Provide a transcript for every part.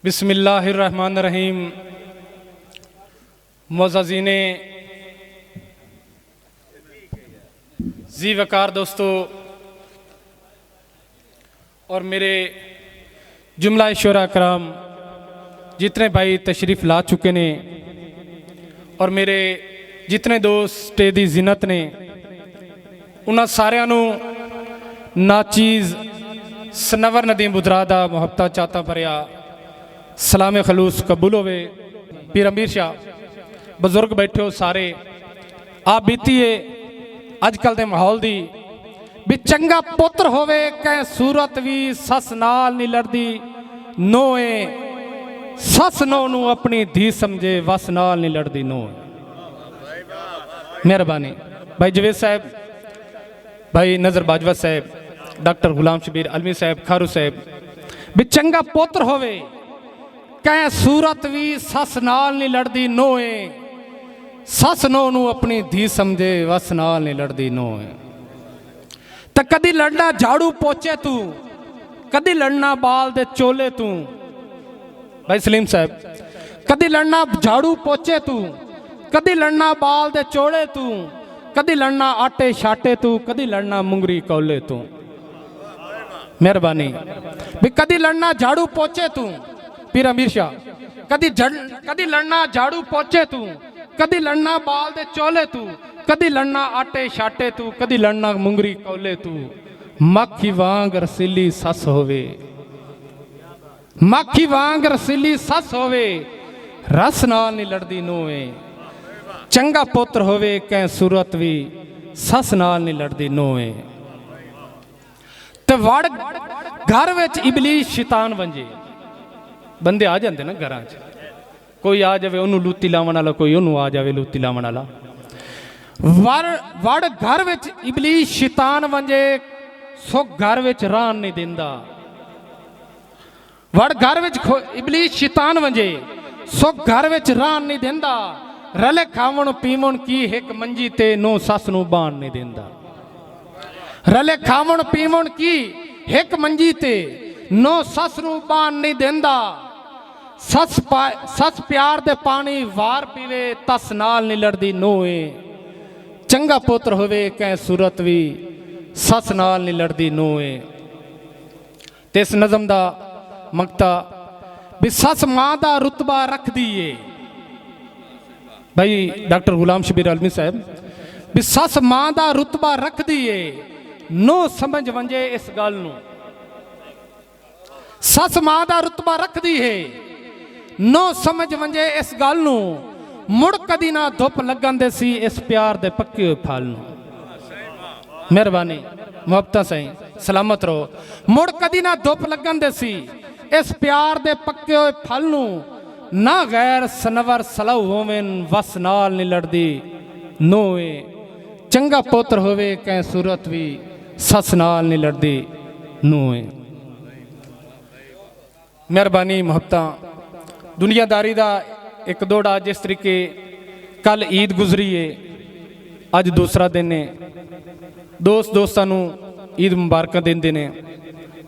बिस्मिल्लाहिर्रहमानिर्रहीम। मुअज़्ज़ज़ीन ज़ी वकार दोस्तों और मेरे जुमला शुरा कराम जितने भाई तशरीफ़ ला चुके ने और मेरे जितने दोस्त दी जिन्नत ने उन्होंने सारिਆਂ ਨੂੰ नाचीज़ सनवर नदीम बुधरा दा मुहब्बत चाहता भरिया सलाम खलूस कबूल होवे। पीर अमीर शाह बजुर्ग बैठे हो सारे आप बीतीए अजकल के माहौल दी भी चंगा पुत्र होवे कह सूरत भी सस नाल नहीं लड़दी नोए सस नो नू अपनी धी समझे वस नाल नहीं लड़दी नोए। मेहरबानी भाई जवेद साहब, भाई नज़र बाजवा साहब, डॉक्टर गुलाम शबीर अलमी साहब, खारू साहब भी चंगा पुत्र होवे कह सूरत भी सस नाल नहीं लड़दी नोए सस नो नू अपनी धी समझे वस नाल नहीं लड़दी नोए। तो कदी लड़ना झाड़ू पोचे तू कदी लड़ना बाल दे चोले तू। भाई सलीम साहब, कदी लड़ना झाड़ू पोचे तू कदी लड़ना बाल दे चोले तू कदी लड़ना आटे शाटे तू कदी लड़ना मुंगरी कौले तू। मेहरबानी भी कदी लड़ना झाड़ू पोचे तू पीर अमीर शाह कदी लड़ना झाड़ू पोचे तू कदी लड़ना बाल दे चोले तू कदी लड़ना आटे शाटे तू कदी लड़ना मुंगरी कौले तू। मक्खी वांग रसीली सस होवे मक्खी वांग रसीली सस होवे रस नाल नहीं लड़दी नोए। चंगा पुत्र होवे कह सूरत भी सस नाल नहीं लड़दी नोए। ते वड़ घर विच इबलीस शैतान वंजे बंदे आ जाते ना घर च, कोई आ जाए उन्होंने लूती लावन वाला कोई उन्होंने आ जाए लूती लावन वाला। वड़ घर विच इबलीस शैतान वंजे सो घर विच रान नहीं देंदा। वड़ घर विच इबलीस शैतान वंजे सो घर विच रान नहीं देंदा। रले खावन पीवन की एक मंजी ते नो सस नू बाण नहीं देंदा। रले खावन पीवन की एक मंजी ते नो सस नू बाण नहीं देंदा। सस प्यार दे पानी वार पीवे तस नाल नहीं लड़दी नोए। चंगा पुत्र होवे कह सूरत भी सस नाल नहीं लड़दी नोए। ते इस नज़म दा मकता भी सस मां दा रुतबा रख दीए। भाई डॉक्टर गुलाम शबीर अलमी साहब भी सस मां दा रुतबा रख दीए नो समझ वंजे इस गल नू। सस मां दा रुतबा रख दी है नो समझ वंजे इस गल नू। मुड़ कदी ना धुप लगन दे सी इस प्यार दे पक्के हुए फल नू। मेहरबानी मुहब्बत सही सलामत रहो। मुड़ कदी ना धुप लगन दे सी इस प्यार दे पक्के हुए फल नू। ना गैर सनवर सलऊ होवेन वस नाल नहीं लड़दी नोए। चंगा पुत्र होवे कह सूरत भी सस नाल नहीं लड़दी नोए। मेहरबानी मुहब्बत दुनियादारी दा एक दौड़ा जिस तरीके कल ईद गुजरी है अज दूसरा दिन है। दोस्त दोस्तां नू ईद मुबारक देंदे ने।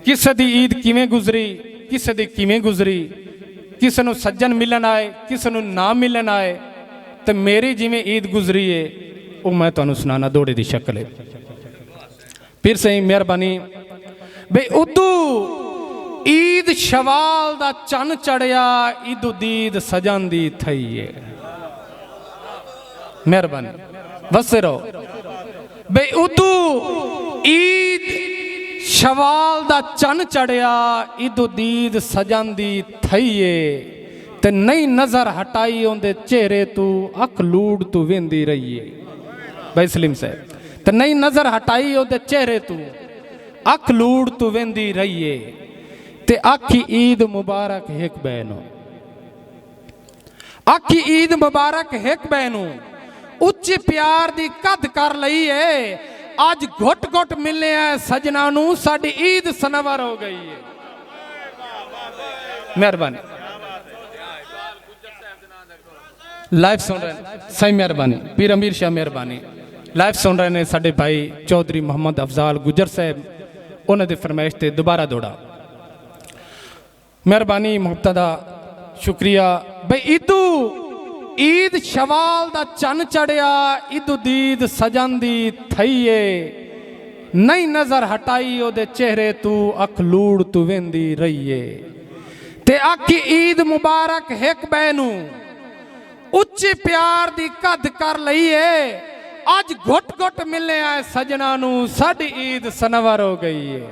किसे दी ईद किवें गुजरी किसे दी किवें गुजरी किसे नू सज्जन मिलन आए किसे नू ना मिलन आए। तो मेरी जिवें ईद गुजरी है वो मैं तुहानू सुनाना दौड़े की शक्ल है। फिर सही मेहरबानी बे उदू ईद शवाल दा चन चढ़िया ईदो दीद सजन दी थई है। मेहरबानी वसे रहो बे उदू ईद शवाल दा चन चढ़िया ईदो दीद सजन दी थई है। ते नहीं नजर हटाई उनदे चेहरे तू अख लूड़ तू वेंदी रही है। भाई सलीम साहब ते नहीं नजर हटाई उनदे चेहरे तू अख लूड़ तू वेंदी रही है। ते आखी ईद मुबारक हेक बहनो आखी ईद मुबारक हेक बहनो। उच्ची प्यार दी कद कर लई है आज घुट घुट मिले है सजना नू साडी ईद सनवर हो गई है। मेहरबानी लाइव सुन रहे हैं सही मेहरबानी पीर अमीर शाह मेहरबानी लाइव सुन रहे हैं साडे भाई चौधरी मोहम्मद अफजाल गुजर साहब उन्होंने फरमाइश से दोबारा दौड़ा। मेहरबानी मुहब्बत दा शुक्रिया बई इदू ईद शवाल दा चन चढ़िया इदू दीद सजन दी थईए नहीं नजर हटाई ओदे चेहरे तू अख लूड़ तू वेंदी रहीए ते आखी ईद मुबारक हेक बैनू उच्चे प्यार दी कद कर लईए अज घुट घुट मिले आए सजना नू साडी ईद सनवर हो गई है।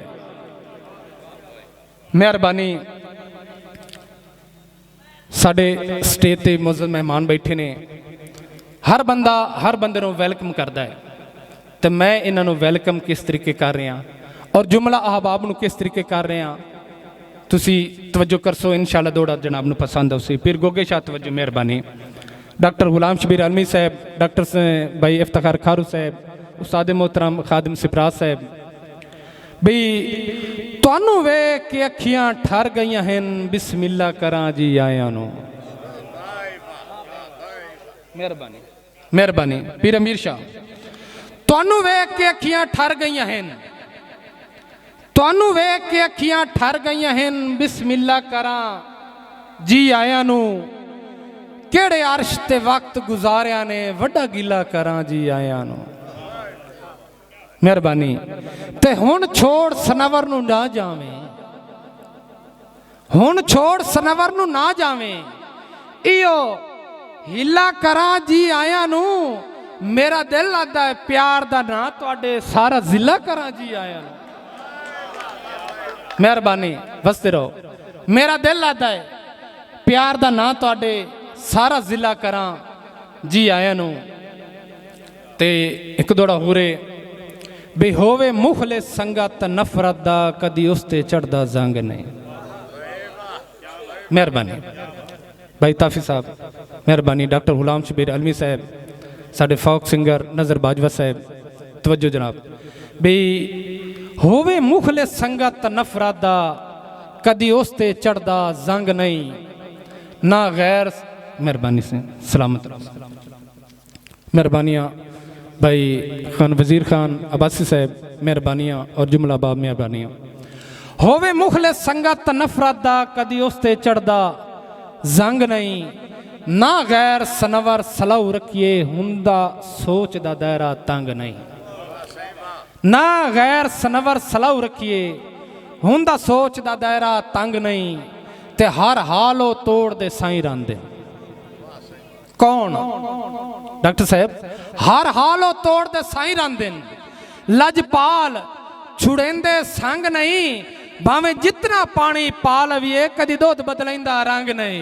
मेहरबानी साडे स्टेज ते मौजूद मेहमान बैठे ने हर बंदे नू वैलकम करता है तो मैं इन्हों वैलकम किस तरीके कर रहा और जुमला अहबाब नू किस तरीके कर रहा तुसी तवज्जो करसो इंशाअल्लाह दौड़ा जनाब नू पसंद आउसी। पीर गोगे शाह तवज्जो मेहरबानी डॉक्टर गुलाम शबीर अलमी साहब डॉक्टर भाई इफ्तिखार खारू साहब उस्ताद मोहतरम खादिम सिपराज साहब बई तुहानू वेख के अखियां ठर गई हैं बिस्मिल्ला करा जी आया नू मेहरबानी मेहरबानी पीर अमीर शाह तुहानू वेख के अखियां ठर गई हैं तुहानू वेख के अखियां ठर गई हैं बिस्मिल्ला करा जी आया नू केड़े अर्श ते वक्त गुजारिया ने वड्डा गिला करा जी आया नू मेहरबानी ते हुण छोड़ सनवर नू ना जावे हुण छोड़ सनवर नू ना जावे इयो हिला करा जी आया नू मेरा दिल आता है प्यार दा ना तुहाडे सारा जिला करा जी आया नू मेहरबानी वसते रहो मेरा दिल आता है प्यार दा ना तुहाडे सारा जिला करा जी आया नू ते एक दोड़ा होरे बे होवे मुखले संगत नफरत दा कदी उसते चढ़दा जंग नहीं। मेहरबानी भाई ताफी साहब मेहरबानी डॉक्टर गुलाम शबीर अलमी साहब साडे फोक सिंगर नजर बाजवा साहब तवज्जो जनाब बे होवे मुखले संगत नफरत दा कदी उसते चढ़दा जंग नहीं ना गैर मेहरबानी से सलामत मेहरबानियाँ भाई खान वजीर खान अब्बासी साहब मेहरबानियाँ और जुमला बाब मेहरबानियाँ होवे मुखले संगत नफरत दा कदी उसते चढ़दा जंग नहीं ना गैर सनवर सलाऊ रखिए हुंदा सोच दा दायरा तंग नहीं ना गैर सनवर सलाऊ रखिए हुंदा सोच दा दायरा तंग नहीं ते हर हालो तोड़ दे साईं रांदे कौन डॉक्टर साहब हर हालो तोड़ दे साईं रांदे लजपाल छुड़ेंदे संग नहीं भावे जितना पानी पा लविए कदी दूध बदलेंदा रंग नहीं।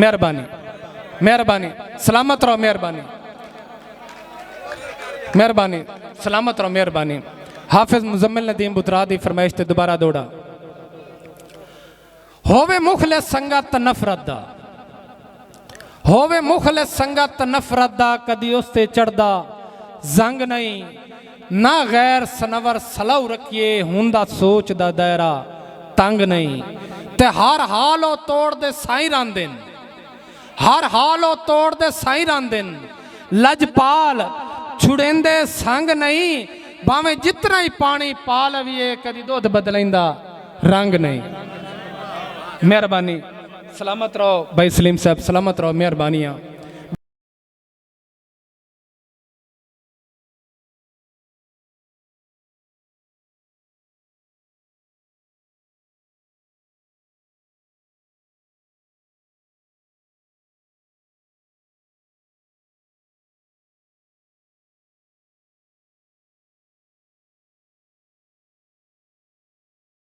मेहरबानी मेहरबानी सलामत रहो मेहरबानी मेहरबानी सलामत रहो मेहरबानी हाफिज मुजम्मिल नदीम बुतरा दी फरमाइश ते दोबारा दौड़ा होवे मुखले संगत नफरत दा होवे मुखले संगत नफरत दा कदी उसते चढ़दा जंग नहीं ना गैर सनवर सलाऊ रखिए हुंदा सोच दा दायरा तंग नहीं ते हर हालो तोड़ दे साईं रांदे हर हालो तोड़ दे साईं रांदे लजपाल छुड़ेंदे संग नहीं भावे जितना ही पानी पा लविए कदी दूध बदलेंदा रंग नहीं। मेहरबानी सलामत रहो भाई सलीम साहब सलामत रहो मेहरबानियाँ